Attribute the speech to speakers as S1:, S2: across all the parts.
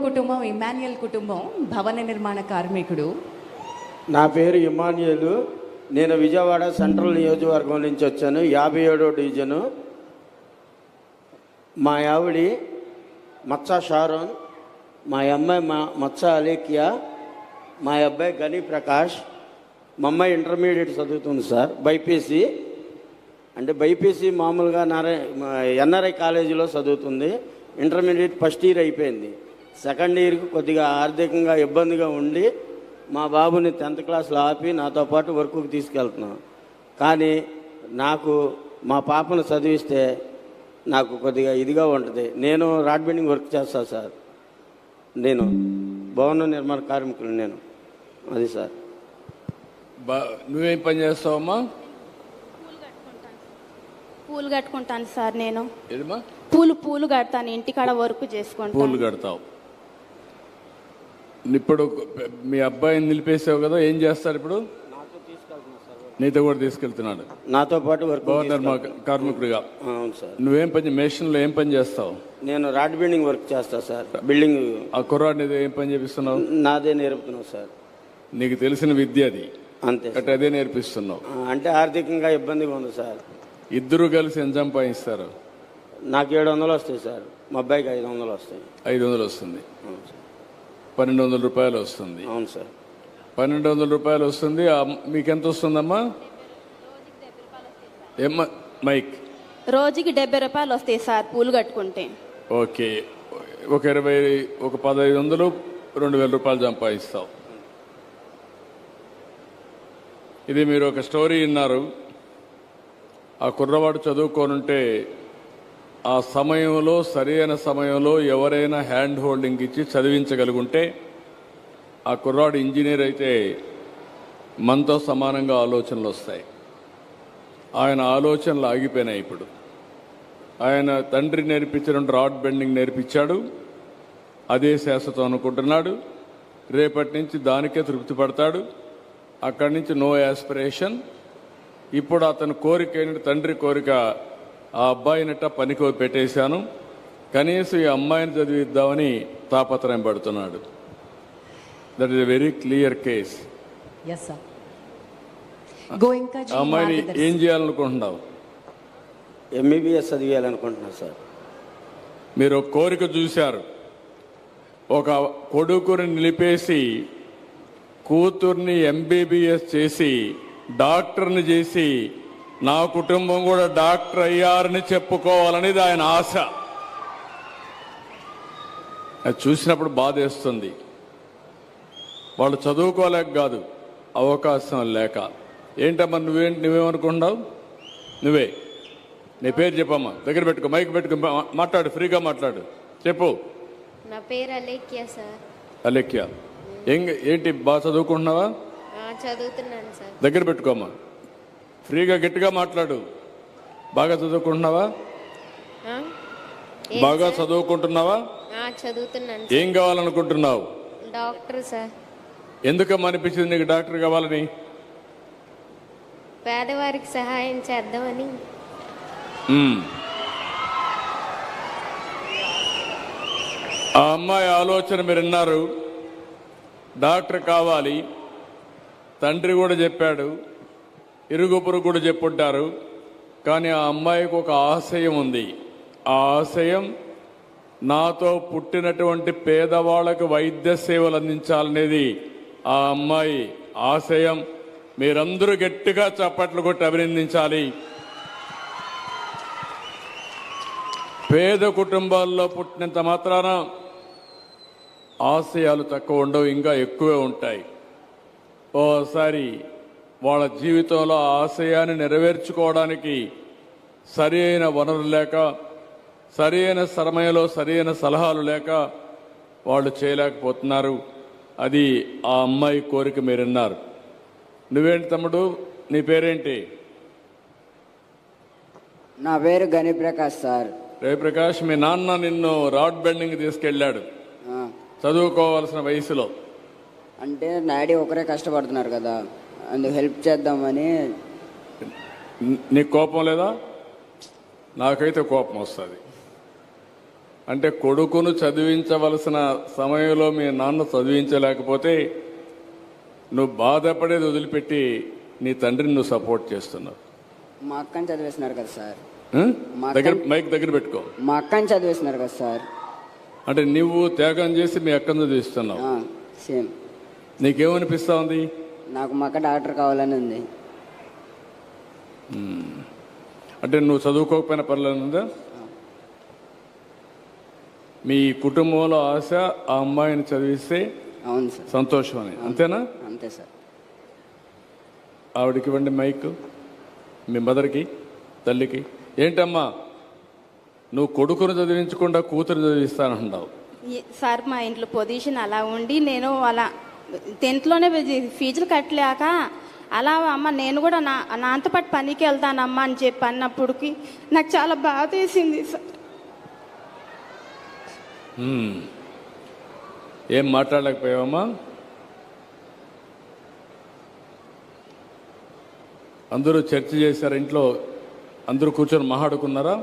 S1: కుటుంబం ఇమాన్యుయల్ కుటుంబం భవన నిర్మాణ కార్మికుడు.
S2: నా పేరు ఇమాన్యుయల్. నేను విజయవాడ సెంట్రల్ నియోజకవర్గం నుంచి వచ్చాను, 57వ డివిజను. మా ఆవిడి మచ్చ షారోన్, మా అమ్మాయి మచ్చ అలేఖ్య, మా అబ్బాయి గని ప్రకాష్. మా అమ్మాయి ఇంటర్మీడియట్ చదువుతుంది సార్, బైపీసీ. అంటే బైపీసీ మామూలుగా ఎన్ఆర్ఐ కాలేజీలో చదువుతుంది. ఇంటర్మీడియట్ ఫస్ట్ ఇయర్ అయిపోయింది. సెకండ్ ఇయర్కి కొద్దిగా ఆర్థికంగా ఇబ్బందిగా ఉండి మా బాబుని 10th క్లాస్లో ఆపి నాతో పాటు వర్క్కి తీసుకెళ్తున్నాను. కానీ నాకు మా పాపను చదివిస్తే నాకు కొద్దిగా ఇదిగా ఉంటుంది. నేను రాడ్ బెండింగ్ వర్క్ చేస్తాను సార్. నేను భవన నిర్మాణ కార్మికులు. నేను అది సార్.
S3: నువ్వేం పని చేస్తావమ్మా?
S4: పూలు కట్టుకుంటాను సార్. నేను
S3: ఏదమ్మా?
S4: పూలు కడతాను, ఇంటికాడ వర్క్ చేసుకుంటాను.
S3: పూలు కడతావు. ఇప్పుడు మీ అబ్బాయిని నిలిపేసావు కదా, ఏం చేస్తారు ఇప్పుడు? నీతో కూడా తీసుకెళ్తున్నాడు,
S2: నాతో పాటు వర్క్
S3: కార్మికుడిగా.
S2: అవును సార్.
S3: నువ్వేం పని, మేషన్లో ఏం పని చేస్తావు?
S2: నేను రాడ్ బెండింగ్ వర్క్ చేస్తా సార్. బిల్డింగ్.
S3: ఆ కుర్రాడిని ఏం పని చేపిస్తున్నావు?
S2: నాదే నేర్పుతున్నావు సార్.
S3: నీకు తెలిసిన విద్య అది,
S2: అంతే.
S3: అంటే అదే నేర్పిస్తున్నావు.
S2: అంటే ఆర్థికంగా ఇబ్బందిగా ఉంది సార్.
S3: ఇద్దరు కలిసి ఎంత సంపాదిస్తారు?
S2: నాకు 700 వస్తాయి సార్, మా అబ్బాయికి 500 వస్తాయి.
S3: 500 వస్తుంది.
S2: అవును సార్.
S3: 1200 రూపాయలు వస్తుంది.
S2: అవును సార్.
S3: 1200 రూపాయలు వస్తుంది. మీకెంత వస్తుందమ్మా? ఏమ్మా మైక్?
S4: రోజుకి 70 రూపాయలు వస్తాయి సార్ పూలు కట్టుకుంటే.
S3: ఓకే, ఒక 1500 2000 రూపాయలు సంపాదిస్తావు. ఇది మీరు ఒక స్టోరీ విన్నారు. ఆ కుర్రవాడు చదువుకోనుంటే ఆ సమయంలో, సరైన సమయంలో ఎవరైనా హ్యాండ్ హోల్డింగ్ ఇచ్చి చదివించగలుగుంటే ఆ కుర్రాడు ఇంజనీర్ అయితే మనతో సమానంగా ఆలోచనలు వస్తాయి. ఆయన ఆలోచనలు ఆగిపోయినాయి. ఇప్పుడు ఆయన తండ్రి నేర్పించిన రాడ్ బెండింగ్ నేర్పించాడు, అదే శాశ్వతం అనుకుంటున్నాడు. రేపటి నుంచి దానికే తృప్తి పడతాడు. అక్కడి నుంచి నో యాస్పిరేషన్. ఇప్పుడు అతని కోరిక ఏంటంటే, తండ్రి కోరిక, ఆ అబ్బాయినట్ట పనికి పెట్టేశాను, కనీసం ఈ అమ్మాయిని చదివిద్దామని తాపత్రయం పడుతున్నాడు. That is a very clear case. అమ్మాయిని ఏం చేయాలనుకుంటున్నావు?
S2: ఎంబీబీఎస్ చదివేయాలనుకుంటున్నాను సార్.
S3: మీరు ఒక కోరిక చూశారు, ఒక కొడుకుని నిలిపేసి కూతుర్ని ఎంబీబీఎస్ చేసి డాక్టర్ని చేసి నా కుటుంబం కూడా డాక్టర్ అయ్యారని చెప్పుకోవాలనేది ఆయన ఆశ. అది చూసినప్పుడు బాధేస్తుంది. వాళ్ళు చదువుకోలేక కాదు, అవకాశం లేక. ఏంటమ్మా నువ్వేమనుకుంటున్నావు? నువ్వే నీ పేరు చెప్పమ్మా. దగ్గర పెట్టుకో, మైక్ పెట్టుకో, మాట్లాడు, ఫ్రీగా మాట్లాడు, చెప్పు.
S5: నా పేరు అలేఖ్య సార్.
S3: అలేఖ్య, ఏంటి బాగా చదువుకుంటున్నావా?
S5: చదువుతున్నాను సార్.
S3: దగ్గర పెట్టుకోమ్మా, ఫ్రీగా గట్టిగా మాట్లాడు. బాగా చదువుకుంటున్నావా? బాగా చదువుకుంటున్నావా?
S5: చదువుతున్నాను.
S3: ఏం కావాలనుకుంటున్నావు?
S5: Doctor sir.
S3: ఎందుకమ్మా అనిపించింది నీకు డాక్టర్ కావాలని?
S5: పేదవారికి సహాయం చేద్దామని.
S3: ఆ అమ్మాయి ఆలోచన మీరు విన్నారు. డాక్టర్ కావాలి, తండ్రి కూడా చెప్పాడు, ఇరుగు పొరుగు కూడా చెప్పుంటారు. కానీ ఆ అమ్మాయికి ఒక ఆశయం ఉంది. ఆ ఆశయం, నాతో పుట్టినటువంటి పేదవాళ్లకు వైద్య సేవలు అందించాలనేది ఆ అమ్మాయి ఆశయం. మీరందరూ గట్టిగా చప్పట్లు కొట్టి అభినందించాలి. పేద కుటుంబాల్లో పుట్టినంత మాత్రాన ఆశయాలు తక్కువ ఉండవు, ఇంకా ఎక్కువే ఉంటాయి. ఓసారి వాళ్ళ జీవితంలో ఆశయాన్ని నెరవేర్చుకోవడానికి సరి అయిన వనరులు లేక, సరి అయిన సమయంలో సరి అయిన సలహాలు లేక వాళ్ళు చేయలేకపోతున్నారు. అది ఆ అమ్మాయి కోరిక మీరు విన్నారు. నువ్వేంటి తమ్ముడు, నీ పేరేంటి?
S6: నా పేరు గని ప్రకాష్ సార్.
S3: ప్రకాష్, మీ నాన్న నిన్ను రాడ్ బెండింగ్ తీసుకెళ్ళాడు చదువుకోవాల్సిన వయసులో.
S6: అంటే డాడీ ఒకరే కష్టపడుతున్నారు కదా, అందుకు హెల్ప్ చేద్దామని.
S3: నీకు కోపం లేదా? నాకైతే కోపం వస్తుంది. అంటే కొడుకును చదివించవలసిన సమయంలో మీ నాన్న చదివించలేకపోతే నువ్వు బాధపడేది వదిలిపెట్టి నీ తండ్రిని నువ్వు సపోర్ట్ చేస్తున్నావు.
S6: మా అక్కని చదివేస్తున్నారు కదా సార్.
S3: మైక్ దగ్గర పెట్టుకో.
S6: మా అక్కని చదివేస్తున్నారు కదా సార్.
S3: అంటే నువ్వు త్యాగం చేసి మీ అక్కను చదివిస్తున్నావు.
S6: సేమ్.
S3: నీకేమనిపిస్తా ఉంది?
S6: నాకు మా అక్క డాక్టర్ కావాలని ఉంది.
S3: అంటే నువ్వు చదువుకోకపోయినా పర్లేదుందా? మీ కుటుంబంలో ఆశ ఆ అమ్మాయిని చదివిస్తే
S6: అవును సార్.
S3: సంతోషం అని, అంతేనా?
S6: అంతే సార్.
S3: ఆవిడకి ఇవ్వండి మైక్, మీ మదర్కి, తల్లికి. ఏంటమ్మా నువ్వు కొడుకును చదివించకుండా కూతురు చదివిస్తానంటావు?
S4: సార్ మా ఇంట్లో పొజిషన్ అలా ఉండి నేను అలా 10th లోనే ఫీజులు కట్టలేక అలా అమ్మ నేను కూడా నాతో పాటు పనికి వెళ్తానమ్మా అని చెప్పి అన్నప్పటికి నాకు చాలా బాధ వేసింది సార్.
S3: ఏం మాట్లాడలేకపోయావమ్మా? అందరూ చర్చ చేశారు ఇంట్లో, అందరూ కూర్చొని మాట్లాడుకున్నారా?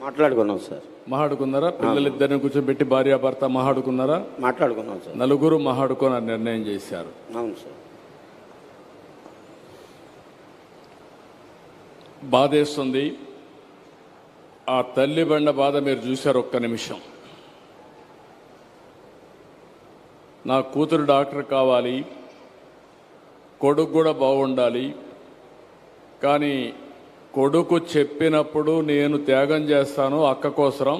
S2: మాట్లాడుకున్నాం సార్.
S3: మాట్లాడుకున్నారా? పిల్లలిద్దరిని కూర్చోబెట్టి భార్యాభర్త మాట్లాడుకున్నారా?
S2: మాట్లాడుకున్నాం సార్.
S3: నలుగురు మాట్లాడుకొని నిర్ణయం చేశారు.
S2: అవును సార్.
S3: బాధేస్తుంది. ఆ తల్లి బండ బాధ మీరు చూశారు. ఒక్క నిమిషం. నా కూతురు డాక్టర్ కావాలి, కొడుకు కూడా బాగుండాలి, కానీ కొడుకు చెప్పినప్పుడు నేను త్యాగం చేస్తాను అక్క కోసం,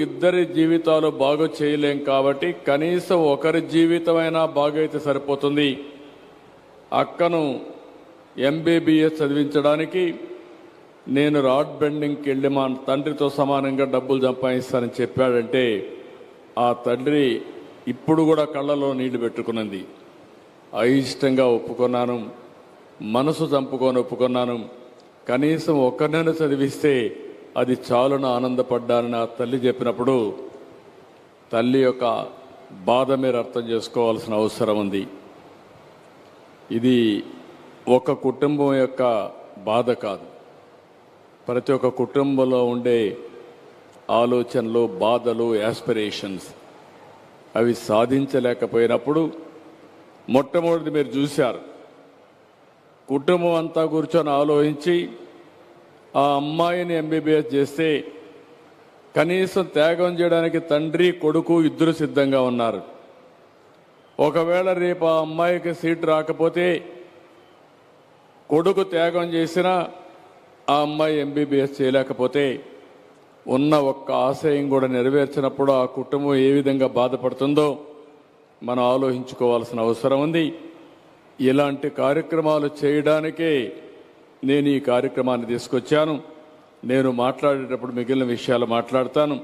S3: ఇద్దరి జీవితాలు బాగు చేయలేం కాబట్టి కనీసం ఒకరి జీవితమైనా బాగైతే సరిపోతుంది. అక్కను ఎంబీబీఎస్ చదివించడానికి నేను రాడ్ బెండింగ్కి వెళ్ళి మా తండ్రితో సమానంగా డబ్బులు సంపాదిస్తానని చెప్పాడంటే ఆ తండ్రి ఇప్పుడు కూడా కళ్ళలో నీళ్లు పెట్టుకున్నది. అయిష్టంగా ఒప్పుకున్నాను, మనసు చంపుకొని ఒప్పుకున్నాను. కనీసం ఒక్కరినైనా చదివిస్తే అది చాలును ఆనందపడ్డానని ఆ తల్లి చెప్పినప్పుడు తల్లి యొక్క బాధ మీరు అర్థం చేసుకోవాల్సిన అవసరం ఉంది. ఇది ఒక కుటుంబం యొక్క బాధ కాదు, ప్రతి ఒక్క కుటుంబంలో ఉండే ఆలోచనలు, బాధలు, యాస్పిరేషన్స్. అవి సాధించలేకపోయినప్పుడు మొట్టమొదటి మీరు చూశారు, కుటుంబం అంతా కూర్చొని ఆలోచించి ఆ అమ్మాయిని ఎంబీబీఎస్ చేస్తే కనీసం త్యాగం చేయడానికి తండ్రి కొడుకు ఇద్దరు సిద్ధంగా ఉన్నారు. ఒకవేళ రేపు ఆ అమ్మాయికి సీట్ రాకపోతే కొడుకు త్యాగం చేసినా ఆ అమ్మాయి ఎంబీబీఎస్ చేయలేకపోతే ఉన్న ఒక్క ఆశయం కూడా నెరవేర్చినప్పుడు ఆ కుటుంబం ఏ విధంగా బాధపడుతుందో మనం ఆలోచించుకోవాల్సిన అవసరం ఉంది. ఇలాంటి కార్యక్రమాలు చేయడానికే నేను ఈ కార్యక్రమాన్ని తీసుకొచ్చాను. నేను మాట్లాడేటప్పుడు మిగిలిన విషయాలు మాట్లాడతాను.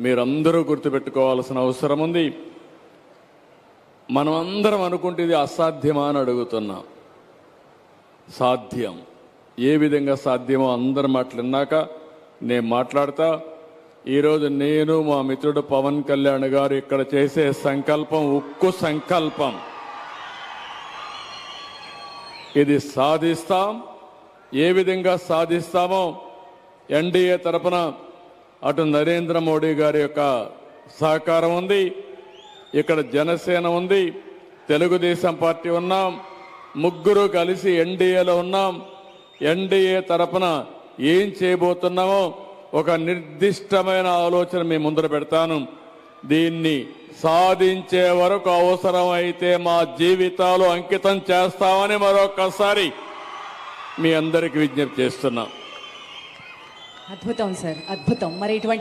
S3: మీరందరూ గుర్తుపెట్టుకోవాల్సిన అవసరం ఉంది. మనం అందరం అనుకుంటే ఇది అసాధ్యమా అని అడుగుతున్నాం. సాధ్యం. ఏ విధంగా సాధ్యమో అందరి మాటలు విన్నాక నేను మాట్లాడతా. ఈరోజు నేను మా మిత్రుడు పవన్ కళ్యాణ్ గారు ఇక్కడ చేసే సంకల్పం ఉక్కు సంకల్పం. ఇది సాధిస్తాం. ఏ విధంగా సాధిస్తామో ఎన్డీఏ తరపున అటు నరేంద్ర మోడీ గారి యొక్క సహకారం ఉంది, ఇక్కడ జనసేన ఉంది, తెలుగుదేశం పార్టీ ఉన్నాం, ముగ్గురు కలిసి ఎన్డీఏలో ఉన్నాం. ఎన్డీఏ తరపున ఏం చేయబోతున్నామో ఒక నిర్దిష్టమైన ఆలోచన మీ ముందర పెడతాను. దీన్ని సాధించే వరకు అవసరమైతే మా జీవితాలు అంకితం చేస్తామని మరొకసారి మీ అందరికీ విజ్ఞప్తి చేస్తున్నాం.
S1: అద్భుతం సార్, అద్భుతం. మరి ఇటువంటి